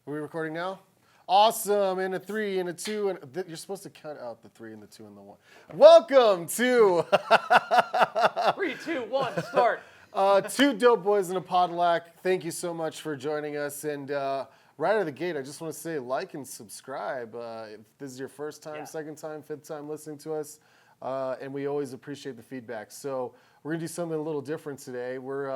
Are we recording now? Awesome. And a 3 and a 2. And you're supposed to cut out the 3 and the 2 and the 1. Welcome to 3, 2, 1, start. Two Dope Boys in a Podlack. Thank you so much for joining us. And right out of the gate, I just want to say like and subscribe. If this is your first time, second time, fifth time listening to us. And we always appreciate the feedback. So we're going to do something a little different today. We're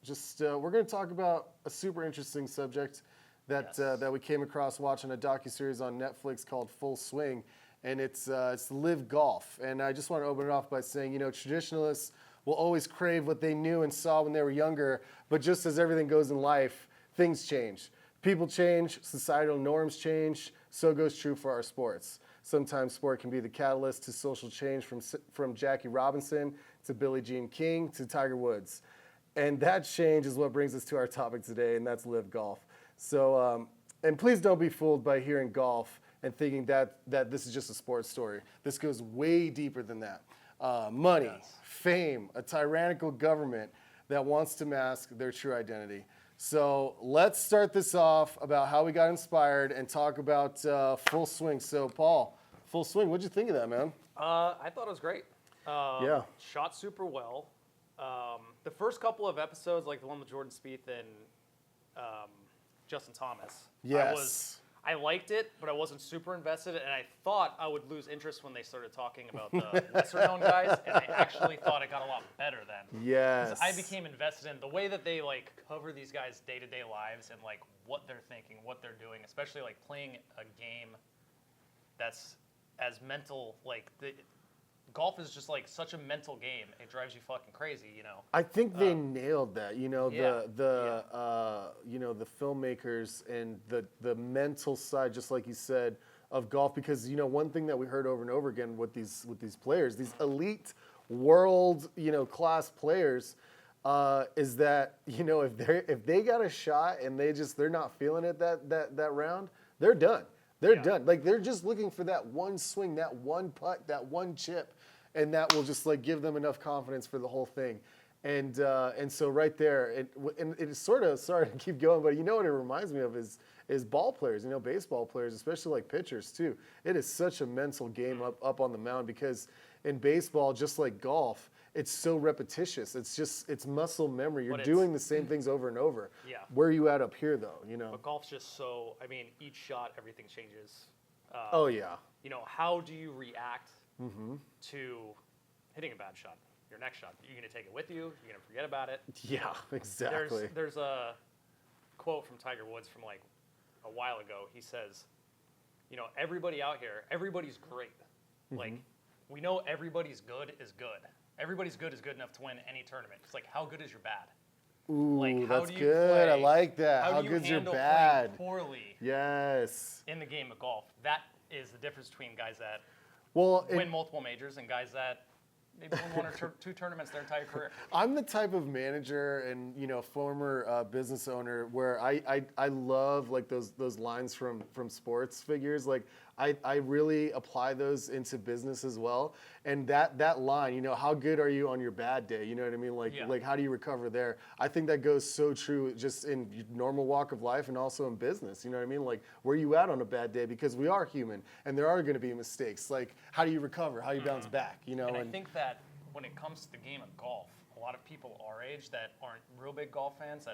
going to talk about a super interesting subject that we came across watching a docuseries on Netflix called Full Swing, and it's LIV Golf. And I just want to open it off by saying, traditionalists will always crave what they knew and saw when they were younger, but just as everything goes in life, things change. People change, societal norms change, so goes true for our sports. Sometimes sport can be the catalyst to social change from Jackie Robinson to Billie Jean King to Tiger Woods. And that change is what brings us to our topic today, and that's LIV Golf. So, and please don't be fooled by hearing golf and thinking that this is just a sports story. This goes way deeper than that. Money, fame, a tyrannical government that wants to mask their true identity. So let's start this off about how we got inspired and talk about Full Swing. So Paul, Full Swing, what'd you think of that, man? I thought it was great. Yeah. Shot super well. The first couple of episodes, like the one with Jordan Spieth and Justin Thomas. Yes. I liked it, but I wasn't super invested, and I thought I would lose interest when they started talking about the lesser-known guys, and I actually thought it got a lot better then. Yes. I became invested in the way that they cover these guys' day-to-day lives and what they're thinking, what they're doing, especially playing a game that's as mental. Golf is just such a mental game. It drives you fucking crazy, I think they nailed that. The filmmakers and the mental side, just like you said, of golf. Because one thing that we heard over and over again with these players, these elite world class players, is that if they got a shot and they're not feeling it that round, they're done. They're done. They're just looking for that one swing, that one putt, that one chip, and that will just give them enough confidence for the whole thing. And so right there, it's sort of, sorry to keep going, but what it reminds me of is ball players, baseball players, especially pitchers too. It is such a mental game up on the mound, because in baseball, just like golf, it's so repetitious. It's muscle memory. You're doing the same things over and over. Yeah. Where are you at up here, though? But golf's just so. Each shot, everything changes. Oh yeah. How do you react to hitting a bad shot? Your next shot, you're gonna take it with you. You're gonna forget about it. Yeah, exactly. There's a quote from Tiger Woods from a while ago. He says, everybody out here, everybody's great. We know everybody's good is good. Everybody's good is good enough to win any tournament. It's how good is your bad? Ooh, how that's do you good. play, I like that. How good's your handle bad? Playing poorly. Yes. In the game of golf, that is the difference between guys that win multiple majors and guys that maybe win one or two tournaments their entire career. I'm the type of manager and former business owner where I love those lines from sports figures. I really apply those into business as well. And that line, how good are you on your bad day? You know what I mean? How do you recover there? I think that goes so true just in normal walk of life and also in business. You know what I mean? Where are you at on a bad day? Because we are human and there are going to be mistakes. How do you recover? How do you bounce back? And I think that when it comes to the game of golf, a lot of people our age that aren't real big golf fans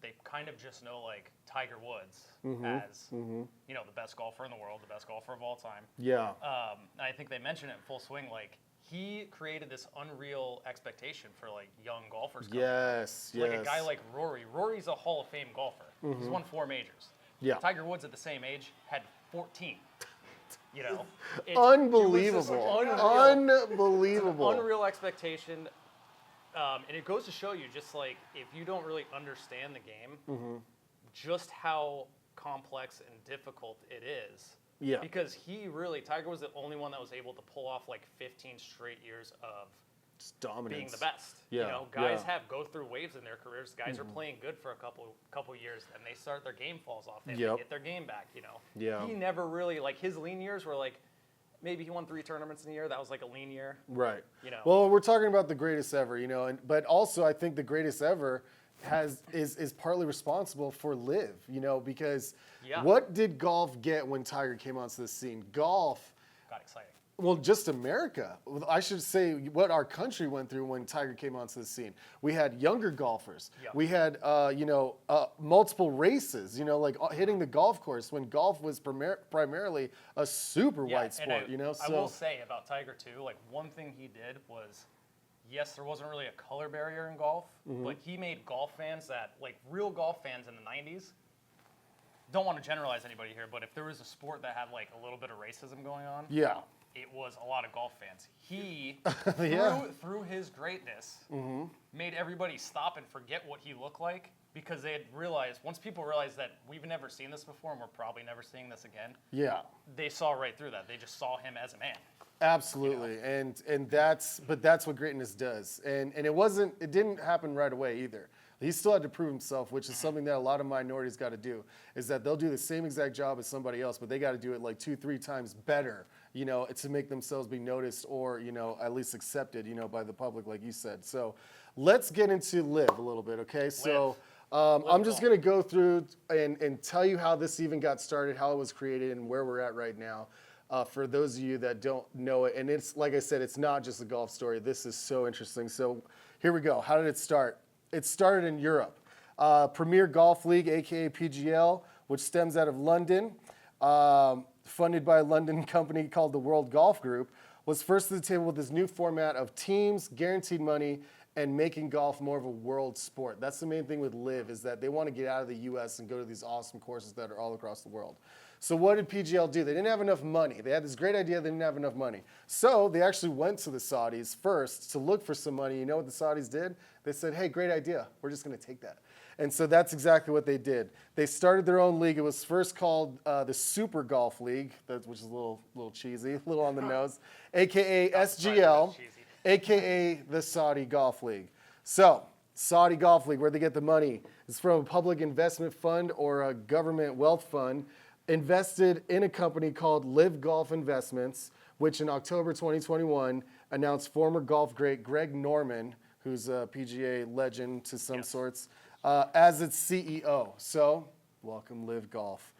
they kind of just know Tiger Woods as the best golfer in the world, the best golfer of all time. Yeah. I think they mentioned it in Full Swing. He created this unreal expectation for young golfers. Yes. A guy like Rory. Rory's a Hall of Fame golfer. He's won 4 majors. Yeah. Tiger Woods at the same age had 14. Unbelievable. Unbelievable. Unreal expectation. And it goes to show you if you don't really understand the game, just how complex and difficult it is. Yeah. Because Tiger was the only one that was able to pull off 15 straight years of just dominance, being the best. Yeah. Guys go through waves in their careers. Guys are playing good for a couple years, and they start their game falls off. They have to get their game back. Yeah. He never really his lean years were maybe he won 3 tournaments in a year. That was a lean year. Right. Well, we're talking about the greatest ever, but also I think the greatest ever is partly responsible for LIV, because Yeah. what did golf get when Tiger came onto the scene? Golf Got exciting. Well, just America. I should say what our country went through when Tiger came onto the scene. We had younger golfers. Yep. We had, multiple races, hitting the golf course when golf was primarily a super white sport, I will say about Tiger too, like one thing he did was, yes, there wasn't really a color barrier in golf, but he made golf fans that, like real golf fans in the 90s, don't want to generalize anybody here, but if there was a sport that had like a little bit of racism going on, Yeah. it was a lot of golf fans. He, Yeah. through his greatness, made everybody stop and forget what he looked like because they had realized, once people realized that we've never seen this before and we're probably never seeing this again, Yeah. they saw right through that. They just saw him as a man. Absolutely, and that's what greatness does, and it didn't happen right away either. He still had to prove himself, which is something that a lot of minorities got to do. Is that they'll do the same exact job as somebody else, but they got to do it like 2-3 times better, to make themselves be noticed or at least accepted, by the public, like you said. So let's get into LIV a little bit, okay? So I'm just gonna go through and tell you how this even got started, how it was created, and where we're at right now. For those of you that don't know it, and it's like I said, it's not just a golf story. This is so interesting. So here we go. How did it start? It started in Europe. Premier Golf League, aka PGL, which stems out of London, funded by a London company called the World Golf Group, was first to the table with this new format of teams, guaranteed money, and making golf more of a world sport. That's the main thing with LIV, is that they want to get out of the U.S. and go to these awesome courses that are all across the world. So what did PGL do? They didn't have enough money. They had this great idea, they didn't have enough money. So they actually went to the Saudis first to look for some money. You know what the Saudis did? They said, hey, great idea. We're just going to take that. And so that's exactly what they did. They started their own league. It was first called the Super Golf League, which is a little cheesy, a little on the nose, a.k.a. SGL, a.k.a. the Saudi Golf League. So Saudi Golf League, where they get the money, is from a public investment fund or a government wealth fund invested in a company called LIV Golf Investments, which in October 2021 announced former golf great Greg Norman, who's a PGA legend to some sorts, as its CEO. So, welcome LIV Golf.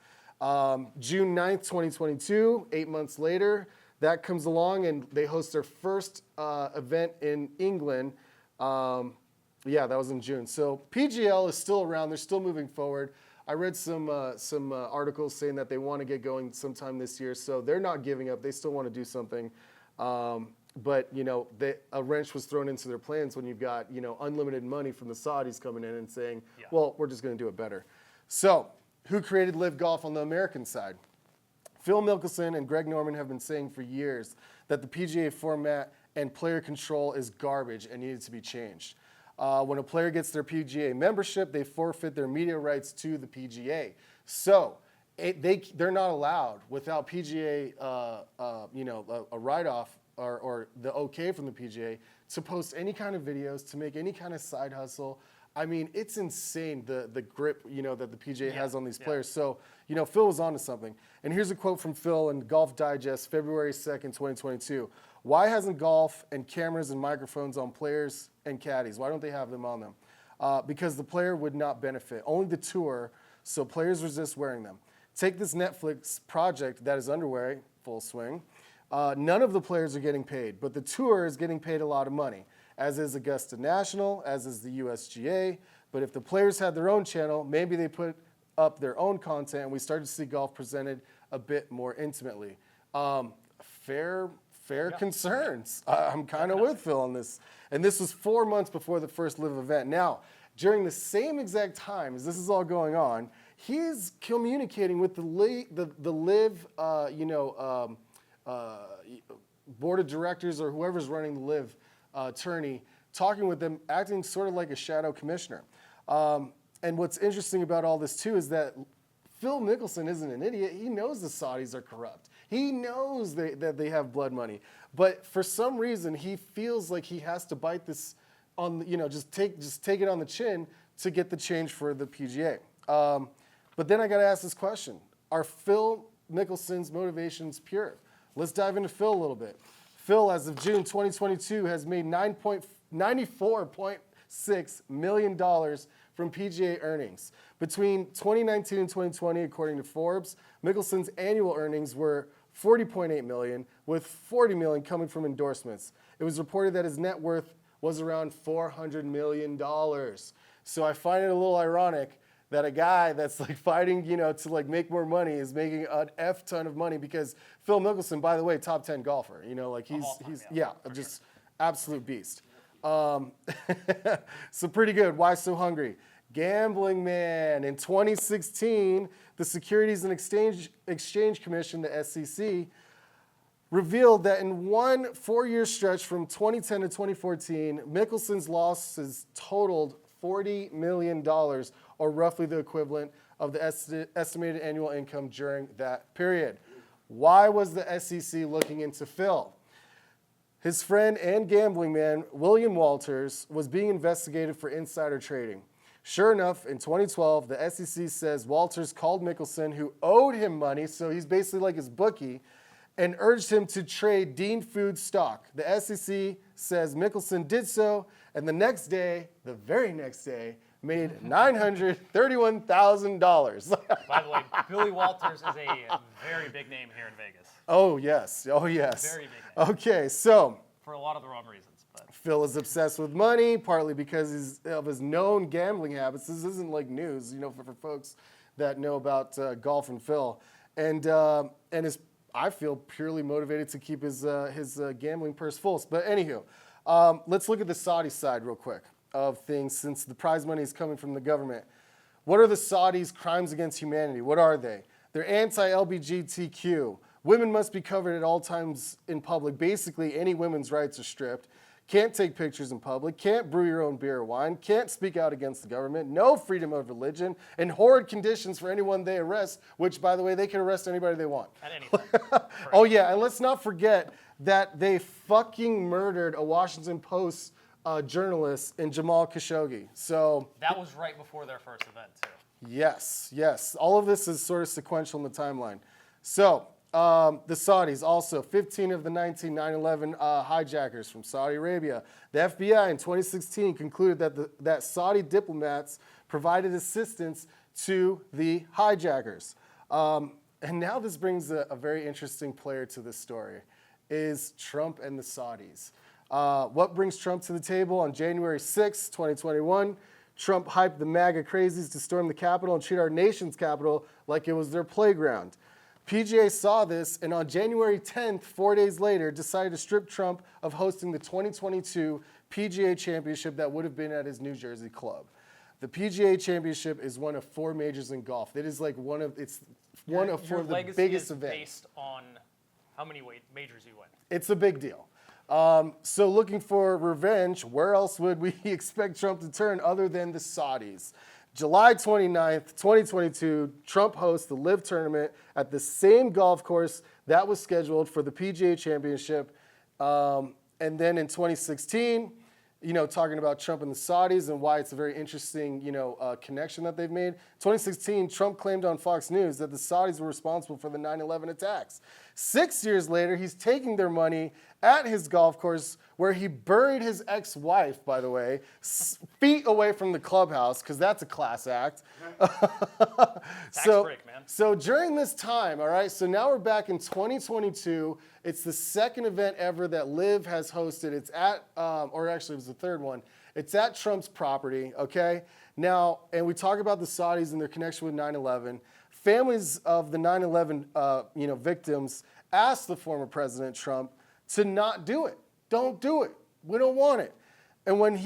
June 9th, 2022, 8 months later, that comes along and they host their first event in England. Yeah, that was in June. So PGL is still around. They're still moving forward. I read some articles saying that they want to get going sometime this year. So they're not giving up. They still want to do something. But, a wrench was thrown into their plans when you've got, unlimited money from the Saudis coming in and saying, well, we're just going to do it better. So who created LIV Golf on the American side? Phil Mickelson and Greg Norman have been saying for years that the PGA format and player control is garbage and needed to be changed. When a player gets their PGA membership, they forfeit their media rights to the PGA. So they're not allowed, without PGA, a write-off or the okay from the PGA, to post any kind of videos, to make any kind of side hustle. I mean, it's insane, the grip, that the PGA has on these players. So, Phil was onto something. And here's a quote from Phil in Golf Digest, February 2nd, 2022. Why hasn't golf and cameras and microphones on players and caddies? Why don't they have them on them? Because the player would not benefit. Only the tour, so players resist wearing them. Take this Netflix project that is underway, full swing. None of the players are getting paid, but the tour is getting paid a lot of money, as is Augusta National, as is the USGA. But if the players had their own channel, maybe they put up their own content and we start to see golf presented a bit more intimately. Fair concerns. I'm kind of with Phil on this. And this was 4 months before the first LIV event. Now, during the same exact time as this is all going on, he's communicating with the LIV, board of directors or whoever's running the LIV tourney, talking with them, acting sort of like a shadow commissioner. And what's interesting about all this too is that Phil Mickelson isn't an idiot. He knows the Saudis are corrupt. He knows that they have blood money. But for some reason, he feels like he has to bite this on, just take it on the chin to get the change for the PGA. But then I got to ask this question. Are Phil Mickelson's motivations pure? Let's dive into Phil a little bit. Phil, as of June 2022, has made $94.6 million from PGA earnings. Between 2019 and 2020, according to Forbes, Mickelson's annual earnings were $40.8 million, with $40 million coming from endorsements. It was reported that his net worth was around $400 million. So I find it a little ironic that a guy that's like fighting, to like make more money is making an F ton of money, because Phil Mickelson, by the way, top 10 golfer, like he's just absolute beast. So pretty good. Why so hungry? Gambling man. In 2016, the Securities and Exchange Commission, the SEC, revealed that in one 4-year stretch from 2010 to 2014, Mickelson's losses totaled $40 million, or roughly the equivalent of the estimated annual income during that period. Why was the SEC looking into Phil? His friend and gambling man, William Walters, was being investigated for insider trading. Sure enough, in 2012, the SEC says Walters called Mickelson, who owed him money, so he's basically like his bookie, and urged him to trade Dean Foods stock. The SEC says Mickelson did so, and the very next day, made $931,000. By the way, Billy Walters is a very big name here in Vegas. Oh, yes. Oh, yes. Very big name. Okay, so For a lot of the wrong reasons. But Phil is obsessed with money, partly because of his known gambling habits. This isn't like news, for folks that know about golf and Phil. And is, I feel, purely motivated to keep his gambling purse full. But anywho, let's look at the Saudi side real quick of things, since the prize money is coming from the government. What are the Saudis' crimes against humanity? What are they? They're anti-LGBTQ. Women must be covered at all times in public. Basically, any women's rights are stripped. Can't take pictures in public. Can't brew your own beer or wine. Can't speak out against the government. No freedom of religion. And horrid conditions for anyone they arrest, which, by the way, they can arrest anybody they want. at any time. Oh, yeah, and let's not forget that they fucking murdered a Washington Post journalist in Jamal Khashoggi. So That was right before their first event, too. yes. All of this is sort of sequential in the timeline. So the Saudis also, 15 of the 19 9/11 hijackers from Saudi Arabia. The FBI in 2016 concluded that Saudi diplomats provided assistance to the hijackers. And now this brings a very interesting player to this story, is Trump and the Saudis. What brings Trump to the table? On January 6, 2021, Trump hyped the MAGA crazies to storm the Capitol and treat our nation's capital like it was their playground. PGA saw this, and on January 10th, 4 days later, decided to strip Trump of hosting the 2022 PGA Championship that would have been at his New Jersey club. The PGA Championship is one of 4 majors in golf. It is like one of four of the biggest events. Based on how many majors you win. It's a big deal. So looking for revenge, where else would we expect Trump to turn other than the Saudis? July 29th, 2022, Trump hosts the LIV tournament at the same golf course that was scheduled for the PGA Championship. And then in 2016, talking about Trump and the Saudis and why it's a very interesting, connection that they've made. 2016, Trump claimed on Fox News that the Saudis were responsible for the 9/11 attacks. 6 years later, he's taking their money at his golf course, where he buried his ex-wife, by the way, feet away from the clubhouse, because that's a class act. Tax break, man. So during this time, all right, so now we're back in 2022. It's the second event ever that LIV has hosted. It's at, or actually it was the third one. It's at Trump's property, okay? Now, and we talk about the Saudis and their connection with 9/11. Families of the 9/11, victims asked the former President Trump to not do it. Don't do it. We don't want it. And when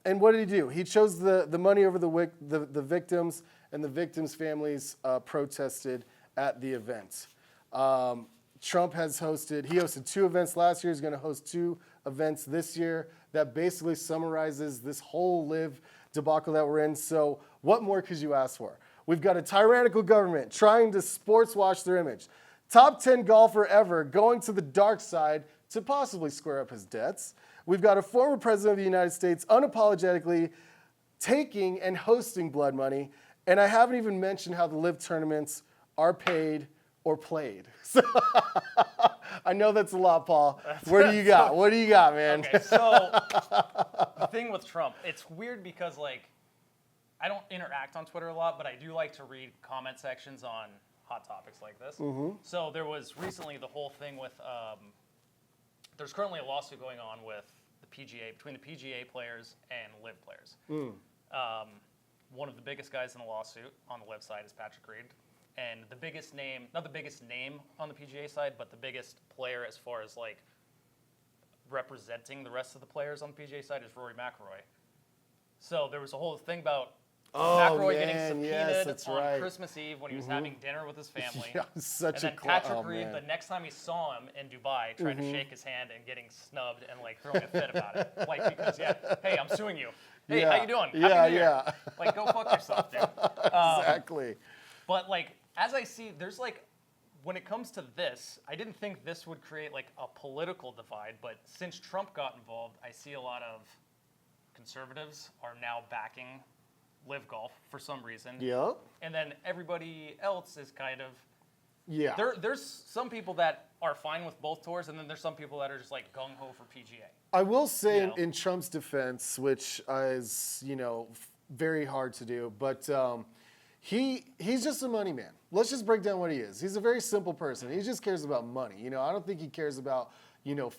and what did he do? He chose the money over the victims, and the victims' families protested at the event. Trump hosted 2 events last year. He's going to host 2 events this year. That basically summarizes this whole LIV debacle that we're in. So what more could you ask for? We've got a tyrannical government trying to sports wash their image. Top 10 golfer ever going to the dark side to possibly square up his debts. We've got a former president of the United States unapologetically taking and hosting blood money. And I haven't even mentioned how the LIV tournaments are paid or played. So I know that's a lot, Paul. What do you got? What do you got, man? Okay, so the thing with Trump, it's weird because, I don't interact on Twitter a lot, but I do like to read comment sections on hot topics like this. So there was recently the whole thing with, there's currently a lawsuit going on with the PGA, between the PGA players and LIV players. One of the biggest guys in the lawsuit on the LIV side is Patrick Reed. And the biggest name, not the biggest name on the PGA side, but the biggest player as far as like representing the rest of the players on the PGA side is Rory McIlroy. So there was a whole thing about McIlroy getting subpoenaed on Christmas Eve when he was having dinner with his family. Such and then Patrick Reed, the next time he saw him in Dubai, tried to shake his hand and getting snubbed and like throwing a fit about it. Like, because, hey, I'm suing you. Hey, how you doing? Happy New Year. Like, go fuck yourself, dude. Exactly. But like, as I see, there's like, when it comes to this, I didn't think this would create like a political divide, but since Trump got involved, I see a lot of conservatives are now backing LIV Golf for some reason. Yep. And then everybody else is kind of, yeah. There's some people that are fine with both tours, and then there's some people that are just like gung-ho for PGA. I will say in Trump's defense, which is, very hard to do, but he's just a money man. Let's just break down what he is. He's a very simple person. He just cares about money. I don't think he cares about,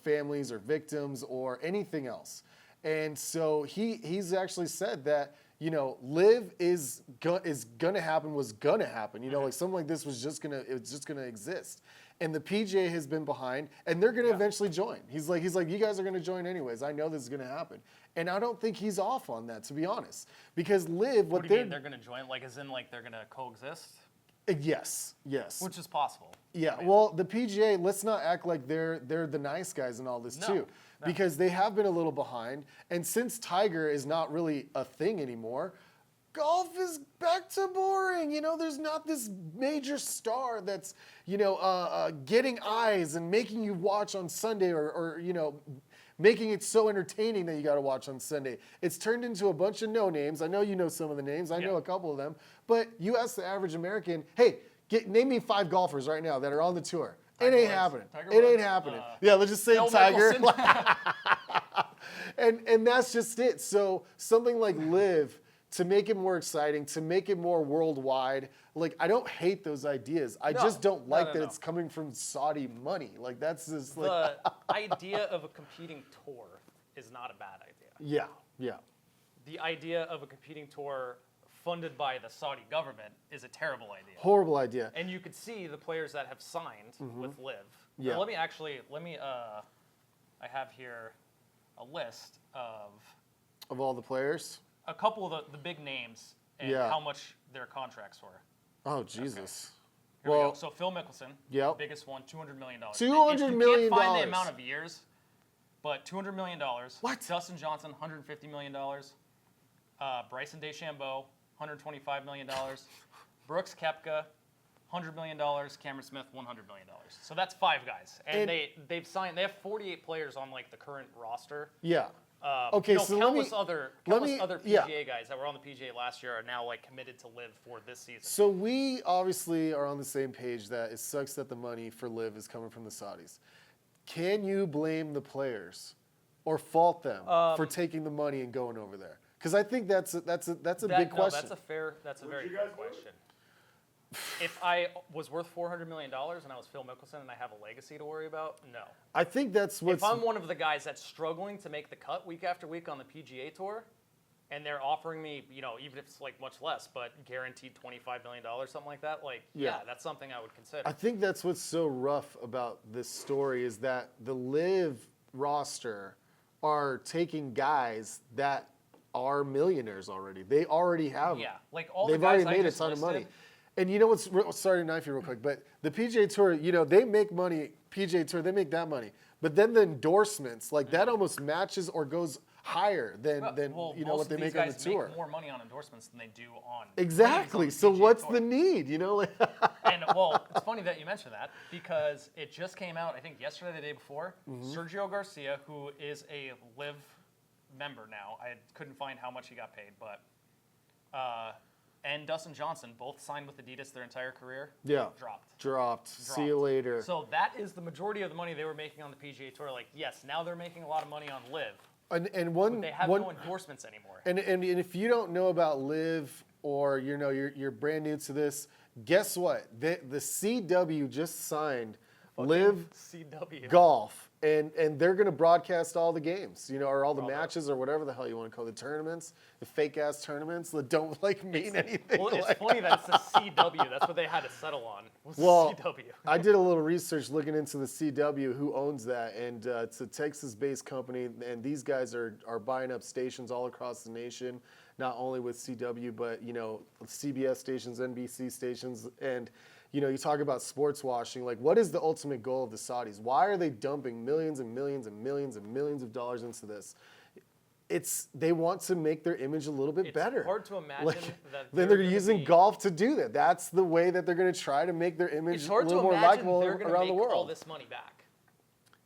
families or victims or anything else. And so he's actually said that, LIV is gonna happen, was gonna happen. Like something like this was just gonna exist. And the PGA has been behind, and they're gonna eventually join. He's like, you guys are gonna join anyways. I know this is gonna happen. And I don't think he's off on that, to be honest. Because LIV, what do you mean they're gonna join? Like, as in, like, they're gonna coexist? Yes. Which is possible. Yeah, well, the PGA, let's not act like they're the nice guys in all this too. No. Because they have been a little behind. And since Tiger is not really a thing anymore, golf is back to boring. There's not this major star that's, getting eyes and making you watch on Sunday or making it so entertaining that you got to watch on Sunday. It's turned into a bunch of no-names. I know you know some of the names. I know a couple of them. But you ask the average American, hey, name me 5 golfers right now that are on the tour. It ain't happening. It ain't happening. Let's just say Tiger. and that's just it. So something like LIV, to make it more exciting, to make it more worldwide, like, I don't hate those ideas. I just don't like that it's coming from Saudi money. Like, that's just like... The idea of a competing tour is not a bad idea. Yeah. The idea of a competing tour funded by the Saudi government is a terrible idea. Horrible idea. And you could see the players that have signed with LIV. Yeah. Now, I have here a list of all the players? A couple of the big names and how much their contracts were. Oh, Jesus. Okay. Here we go. So Phil Mickelson, biggest one, $200 million. $200 million. You can't find the amount of years, but $200 million. What? Dustin Johnson, $150 million. Bryson DeChambeau, $125 million. Brooks Koepka, $100 million. Cameron Smith, $100 million. So that's 5 guys, and they've signed. They have 48 players on like the current roster. Yeah. Okay, so countless other PGA guys that were on the PGA last year are now like committed to LIV for this season. So we obviously are on the same page that it sucks that the money for LIV is coming from the Saudis. Can you blame the players or fault them for taking the money and going over there? Because I think that's a big question. That's a very fair question. If I was worth $400 million and I was Phil Mickelson and I have a legacy to worry about, no. I think that's what's... If I'm one of the guys that's struggling to make the cut week after week on the PGA Tour, and they're offering me, even if it's like much less, but guaranteed $25 million, something like that, that's something I would consider. I think that's what's so rough about this story is that the LIV roster are taking guys that are millionaires already. They already have... Yeah, like all they've the guys already made a ton of money. And you know what's, sorry to knife you real quick, but the PGA Tour, they make money, PGA Tour, they make that money. But then the endorsements, like that almost matches or goes higher than what they make on the tour. Make more money on endorsements than they do on... Exactly. So what's the need, And, it's funny that you mentioned that because it just came out, I think yesterday, the day before, Sergio Garcia, who is a LIV member now, I couldn't find how much he got paid, but... and Dustin Johnson both signed with Adidas their entire career. Yeah. Dropped. See you later. So that is the majority of the money they were making on the PGA Tour. Like, yes, now they're making a lot of money on LIV, And one They have no endorsements anymore. And if you don't know about LIV, or you're brand new to this, guess what? The CW just signed LIV CW. Golf, and they're going to broadcast all the games, or all the matches, or whatever the hell you want to call the tournaments, the fake ass tournaments that don't mean anything. Well, it's funny that it's the CW. That's what they had to settle on. Was Well, the CW. I did a little research looking into the CW, who owns that, and it's a Texas-based company, and these guys are buying up stations all across the nation, not only with CW, but CBS stations, NBC stations, and you talk about sports washing. Like, what is the ultimate goal of the Saudis? Why are they dumping millions and millions and millions and millions of dollars into this? They want to make their image a little bit better. It's hard to imagine that then they're using golf to do that. That's the way that they're going to try to make their image a little more likable around the world. All this money back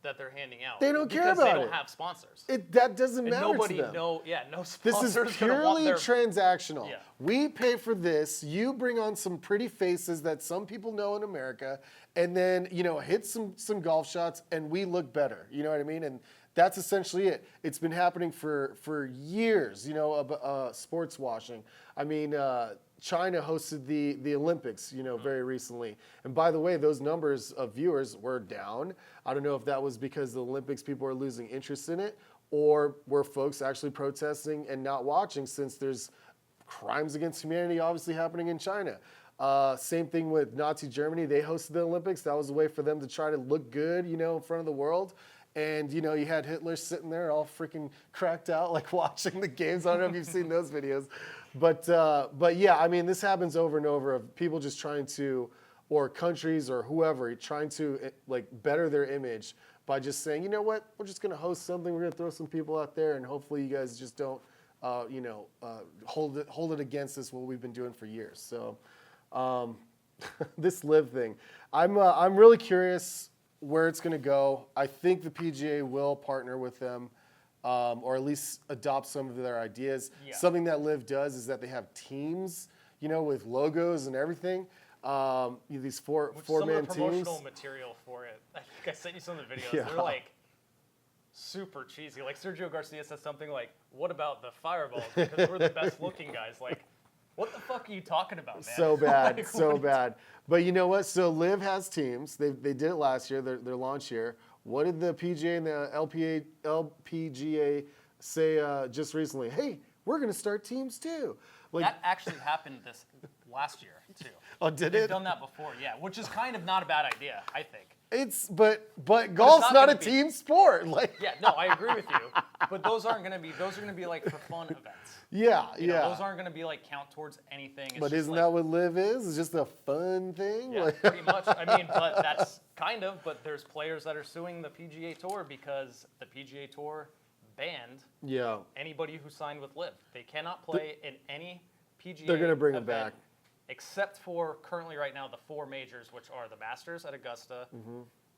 that they're handing out. They don't care about it. Because they don't have sponsors. That doesn't matter to them. No This sponsors. is purely transactional. Yeah. We pay for this. You bring on some pretty faces that some people know in America, and then hit some golf shots, and we look better. You know what I mean? And that's essentially it. It's been happening for years. Sports washing. I mean, China hosted the Olympics, very recently. And by the way, those numbers of viewers were down. I don't know if that was because the Olympics people are losing interest in it, or were folks actually protesting and not watching, since there's crimes against humanity obviously happening in China. Same thing with Nazi Germany. They hosted the Olympics. That was a way for them to try to look good, in front of the world. And, you had Hitler sitting there all freaking cracked out, like watching the games. I don't know if you've seen those videos. But yeah, I mean, this happens over and over, of people just trying to, or countries or whoever, trying to better their image by just saying, you know what, we're just going to host something. We're going to throw some people out there, and hopefully you guys just don't, hold it against us, what we've been doing for years. So this LIV thing, I'm really curious where it's going to go. I think the PGA will partner with them, or at least adopt some of their ideas. Yeah. Something that LIV does is that they have teams, with logos and everything. These four-man teams. Some of the promotional material for it, I think I sent you some of the videos. Yeah. They're like super cheesy. Like Sergio Garcia says something like, "What about the fireballs? Because we're the best looking guys." Like, what the fuck are you talking about, man? So bad, Like, so bad. But you know what? So LIV has teams. They did it last year, their launch year. What did the PGA and the LPGA say just recently? Hey, we're going to start teams too. That actually happened this last year too. Oh, did They've it? done that before, yeah. Which is kind of not a bad idea, I think. But golf's not a gonna be- team sport. Yeah, no, I agree with you. But those aren't going to be. Those are going to be like for fun events. Yeah. Those aren't going to be like count towards anything. It's But just isn't like, that what LIV is? It's just a fun thing. Yeah, pretty much. I mean, but that's kind of. But there's players that are suing the PGA Tour because the PGA Tour banned anybody who signed with LIV. They cannot play in any PGA. They're gonna bring them event, back. except for currently right now the four majors, which are the Masters at Augusta,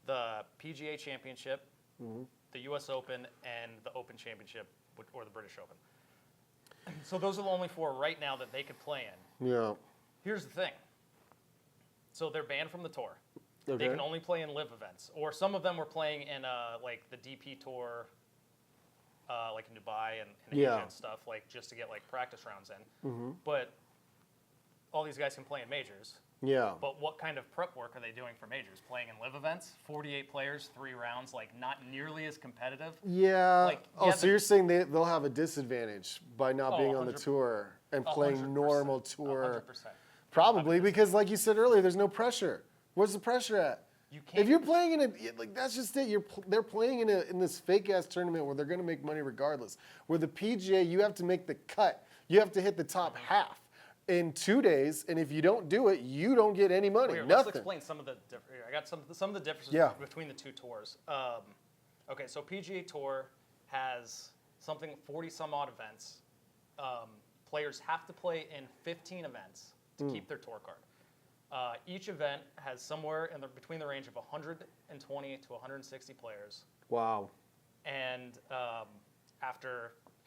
the PGA Championship, the U.S. Open, and the Open Championship, or the British Open. So those are the only four right now that they could play in. Yeah. Here's the thing. So they're banned from the tour. Okay. They can only play in LIV events, or some of them were playing in like the DP tour, like in Dubai and Asia and stuff, like just to get like practice rounds in. But all these guys can play in majors. Yeah. But what kind of prep work are they doing for majors? Playing in LIV events, 48 players, 3 rounds, like not nearly as competitive. Yeah. Like, So you're saying they'll have a disadvantage by not being on the 100%. tour and playing normal tour? 100%. Probably 100%. because, like you said earlier, there's no pressure. Where's the pressure at? You can't. If you're playing in that's just it. They're playing in this fake ass tournament where they're going to make money regardless. Where the PGA, you have to make the cut. You have to hit the top half in 2 days, and if you don't do it, you don't get any money. Here, Nothing. let's explain some of the. I got some of the differences between the two tours. Okay, so PGA Tour has something 40 some odd events. Players have to play in 15 events to keep their tour card. Each event has somewhere between the range of 120 to 160 players. Wow. And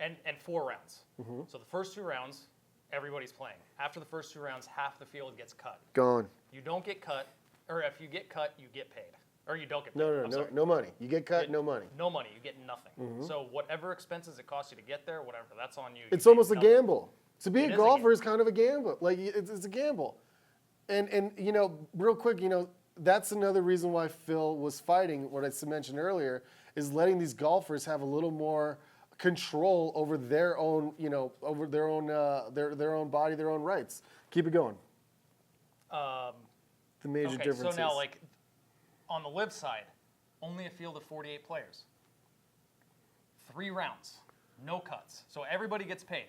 and 4 rounds. So the first 2 rounds, everybody's playing. After the first 2 rounds, half the field gets cut. Gone. You don't get cut, or if you get cut, you get paid. or you don't get paid. No money. You get cut, no money. No money. You get nothing. So whatever expenses it costs you to get there, whatever, that's on you. It's almost a nothing. gamble. To be It a is golfer is kind of a gamble. Like it's a gamble. And you know, real quick, you know, that's another reason why Phil was fighting what I mentioned earlier is letting these golfers have a little more control over their own, you know, over their own body, their own rights. Keep it going. The major Okay, differences. so now like on the LIV side, only a field of 48 players. 3 rounds, no cuts. So everybody gets paid,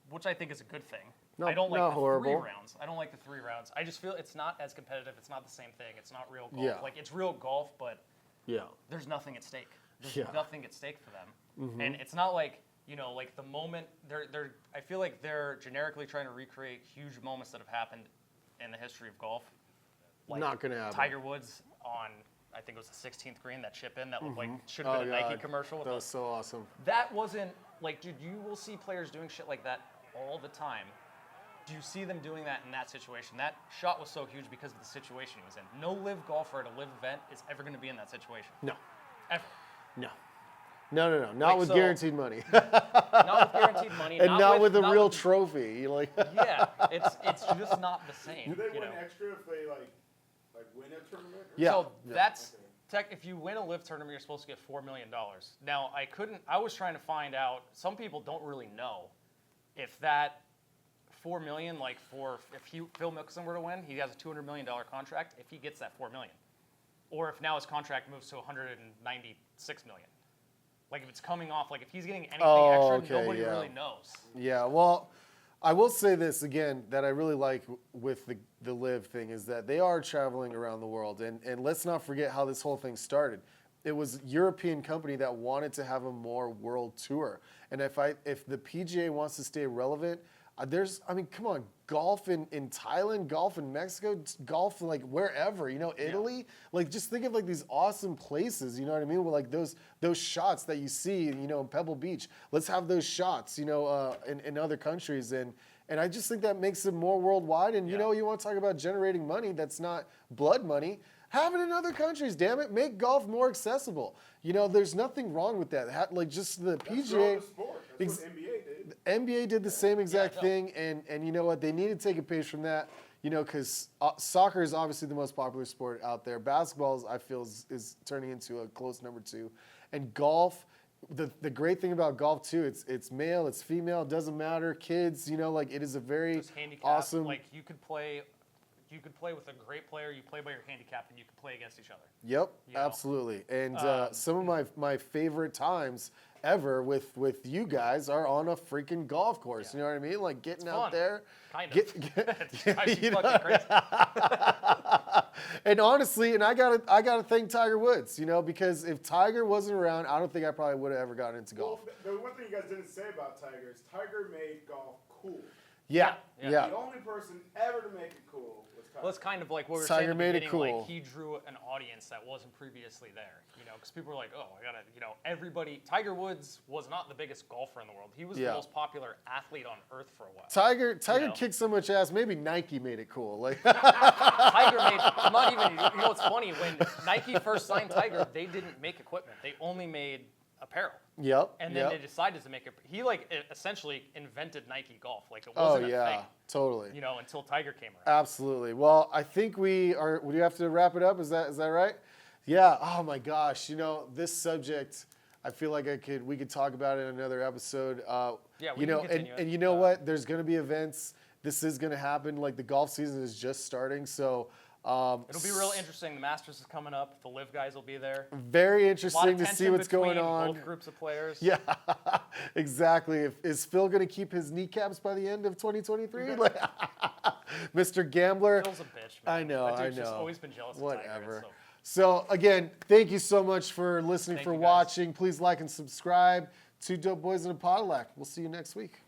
which I think is a good thing. I don't like not the horrible. 3 rounds. I don't like the 3 rounds. I just feel it's not as competitive. It's not the same thing. It's not real golf. Yeah. Like it's real golf, but yeah. there's nothing at stake. There's Yeah. nothing at stake for them. And it's not like, you know, like the moment I feel like they're generically trying to recreate huge moments that have happened in the history of golf. Like Not gonna happen. Tiger Woods on, I think it was the 16th green, that chip in that looked like should have been a Nike commercial. With That was so awesome. that wasn't like, dude, you will see players doing shit like that all the time. Do you see them doing that in that situation? That shot was so huge because of the situation he was in. No LIV golfer at a LIV event is ever going to be in that situation. No. Ever. No. Not Like, with so- guaranteed money. Not with guaranteed money. And not with a real with- trophy. You're like Yeah, it's just not the same. Do they you win know? extra if they like win a tournament? Or Yeah. So that's if you win a LIV tournament, you're supposed to get $4 million. Now I was trying to find out. Some people don't really know if that $4 million, like if Phil Mickelson were to win, he has a $200 million contract. If he gets that $4 million, or if now his contract moves to $196 million. Like if it's coming off, like if he's getting anything extra, okay, nobody yeah. really knows. Yeah, well, I will say this again that I really like with the LIV thing is that they are traveling around the world, and let's not forget how this whole thing started. It was a European company that wanted to have a more world tour, and if the PGA wants to stay relevant, come on, golf in Thailand, golf in Mexico, golf like wherever, you know, Italy. Like just think of like these awesome places, you know what I mean? With like those shots that you see, you know, in Pebble Beach. Let's have those shots, you know, in other countries, and I just think that makes it more worldwide. And you know, you want to talk about generating money that's not blood money. Have it in other countries, damn it. Make golf more accessible. You know, there's nothing wrong with that. Like just the PGA. That's the sport. That's what NBA did. The NBA did the same exact thing, and you know what? They need to take a page from that, you know, because soccer is obviously the most popular sport out there. Basketball, I feel, is turning into a close number 2. And golf, the great thing about golf, too, it's male, it's female, it doesn't matter. Kids, you know, like it is a very Just handicap, awesome. like you could play with a great player, you play by your handicap, and you can play against each other. Yep, You know? absolutely. And some of my favorite times ever with you guys are on a freaking golf course. Yeah. You know what I mean? Like getting It's out fun. there. Kind of. It drives you you know? fucking crazy. And honestly, and I gotta thank Tiger Woods, you know, because if Tiger wasn't around, I don't think I probably would have ever gotten into golf. Well, the one thing you guys didn't say about Tiger is Tiger made golf cool. Yeah. Yeah. The only person ever to make it cool was Tiger. Well, it's kind of like what we were Tiger saying at the made it beginning, cool. like he drew an audience that wasn't previously there, you know, because people were like, oh, I gotta, you know, everybody. Tiger Woods was not the biggest golfer in the world. He was the most popular athlete on earth for a while. Tiger know? kicked so much ass. Maybe Nike made it cool. Like Tiger made, not even, you know what's funny, when Nike first signed Tiger, they didn't make equipment. They only made apparel. Yep. And then yep. they decided to make it, he like essentially invented Nike golf. Like it Oh wasn't a yeah, thing, totally. you know, until Tiger came around. Absolutely. Well, I think we have to wrap it up. Is that right? Yeah. Oh my gosh. You know, this subject, I feel like we could talk about it in another episode. Yeah, we you can know, continue it. and you know what? There's going to be events. This is going to happen. Like the golf season is just starting, so. It'll be real interesting. The Masters is coming up. The LIV guys will be there. Very A lot interesting of to see tension what's going between on. both groups of players. Yeah, exactly. Is Phil going to keep his kneecaps by the end of 2023? Like, Mr. Gambler. Phil's a bitch, man. I know, That I dude's just know. always been jealous of Tiger. Whatever. It's So again, thank you so much for listening, Thank for you, guys. watching. Please like and subscribe. 2 Dope Boys in a Cadillac. We'll see you next week.